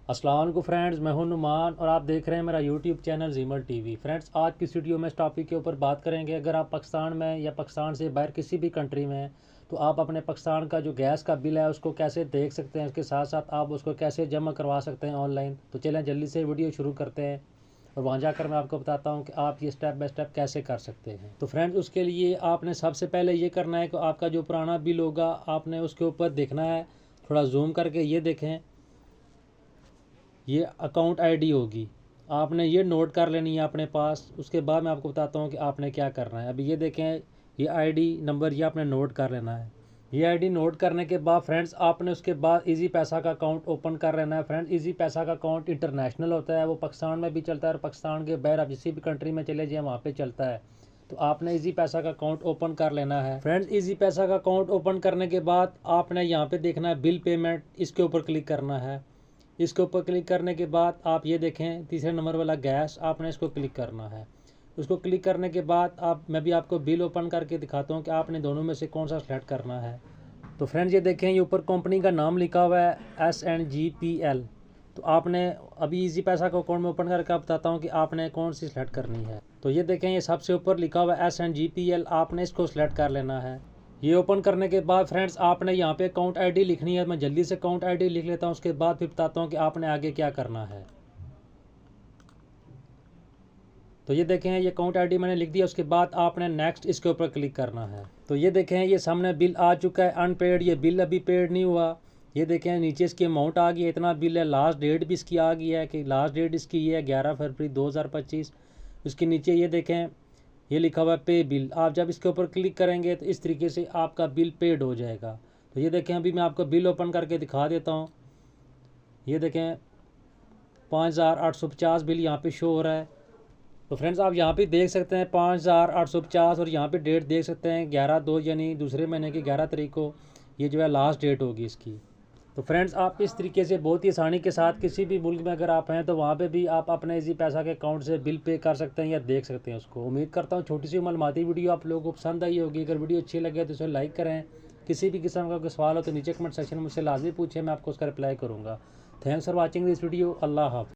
अस्सलाम वालेकुम फ्रेंड्स, मैं हूं नुमान और आप देख रहे हैं मेरा यूट्यूब चैनल जीमल टीवी। फ्रेंड्स, आज की इस वीडियो में इस टॉपिक के ऊपर बात करेंगे। अगर आप पाकिस्तान में या पाकिस्तान से बाहर किसी भी कंट्री में हैं तो आप अपने पाकिस्तान का जो गैस का बिल है उसको कैसे देख सकते हैं, उसके साथ साथ आप उसको कैसे जमा करवा सकते हैं ऑनलाइन। तो चलें जल्दी से वीडियो शुरू करते हैं और वहाँ जाकर मैं आपको बताता हूँ कि आप ये स्टेप बाय स्टेप कैसे कर सकते हैं। तो फ्रेंड्स, उसके लिए आपने सबसे पहले ये करना है कि आपका जो पुराना बिल होगा आपने उसके ऊपर देखना है। थोड़ा जूम करके ये देखें, ये अकाउंट आईडी होगी, आपने ये नोट कर लेनी है अपने पास। उसके बाद मैं आपको बताता हूँ कि आपने क्या करना है। अभी ये देखें, ये आईडी नंबर ये आपने नोट कर लेना है। ये आईडी नोट करने के बाद फ्रेंड्स आपने उसके बाद इजी पैसा का अकाउंट ओपन कर लेना है। फ्रेंड्स, इजी पैसा का अकाउंट इंटरनेशनल होता है, वो पाकिस्तान में भी चलता है और पाकिस्तान के बाहर आप किसी भी कंट्री में चले जाएँ वहाँ पे चलता है। तो आपने इजी पैसा का अकाउंट ओपन कर लेना है। फ्रेंड्स, इजी पैसा का अकाउंट ओपन करने के बाद आपने यहाँ पे देखना है बिल पेमेंट, इसके ऊपर क्लिक करना है। इसके ऊपर क्लिक करने के बाद आप ये देखें तीसरे नंबर वाला गैस, आपने इसको क्लिक करना है। उसको क्लिक करने के बाद मैं भी आपको बिल ओपन करके दिखाता हूँ कि आपने दोनों में से कौन सा सेलेक्ट करना है। तो फ्रेंड्स, ये देखें, ये ऊपर कंपनी का नाम लिखा हुआ है SNGPL। तो आपने अभी इजी पैसा को अकाउंट में ओपन करके आप बताता हूँ कि आपने कौन सी सेलेक्ट करनी है। तो ये देखें, ये सबसे ऊपर लिखा हुआ है SNGPL, आपने इसको सेलेक्ट कर लेना है। ये ओपन करने के बाद फ्रेंड्स आपने यहाँ पे अकाउंट आईडी लिखनी है। मैं जल्दी से अकाउंट आईडी लिख लेता हूँ, उसके बाद फिर बताता हूँ कि आपने आगे क्या करना है। तो ये देखें, ये अकाउंट आईडी मैंने लिख दिया। उसके बाद आपने नेक्स्ट इसके ऊपर क्लिक करना है। तो ये देखें, ये सामने बिल आ चुका है अनपेड, ये बिल अभी पेड नहीं हुआ। ये देखें नीचे इसकी अमाउंट आ गई है, इतना बिल है। लास्ट डेट भी इसकी आ गई है कि लास्ट डेट इसकी ये है 11 फरवरी 2025। उसके नीचे ये देखें, ये लिखा हुआ है पे बिल। आप जब इसके ऊपर क्लिक करेंगे तो इस तरीके से आपका बिल पेड हो जाएगा। तो ये देखें, अभी मैं आपको बिल ओपन करके दिखा देता हूँ। ये देखें 5850 बिल यहाँ पे शो हो रहा है। तो फ्रेंड्स, आप यहाँ पे देख सकते हैं 5850 और यहाँ पे डेट देख सकते हैं 11/2 यानी दूसरे महीने की 11 तारीख को ये जो है लास्ट डेट होगी इसकी। तो फ्रेंड्स, आप इस तरीके से बहुत ही आसानी के साथ किसी भी मुल्क में अगर आप हैं तो वहाँ पे भी आप अपने इजी पैसा के अकाउंट से बिल पे कर सकते हैं या देख सकते हैं उसको। उम्मीद करता हूँ छोटी सी मालूमाती वीडियो आप लोगों को पसंद आई होगी। अगर वीडियो अच्छी लगे तो इसे लाइक करें। किसी भी किस्म का कोई सवाल हो तो नीचे कमेंट सेक्शन में मुझसे लाजमी पूछें, मैं आपको उसका रिप्लाई करूँगा। Thanks for watching this video. अल्लाह हाफ़िज़।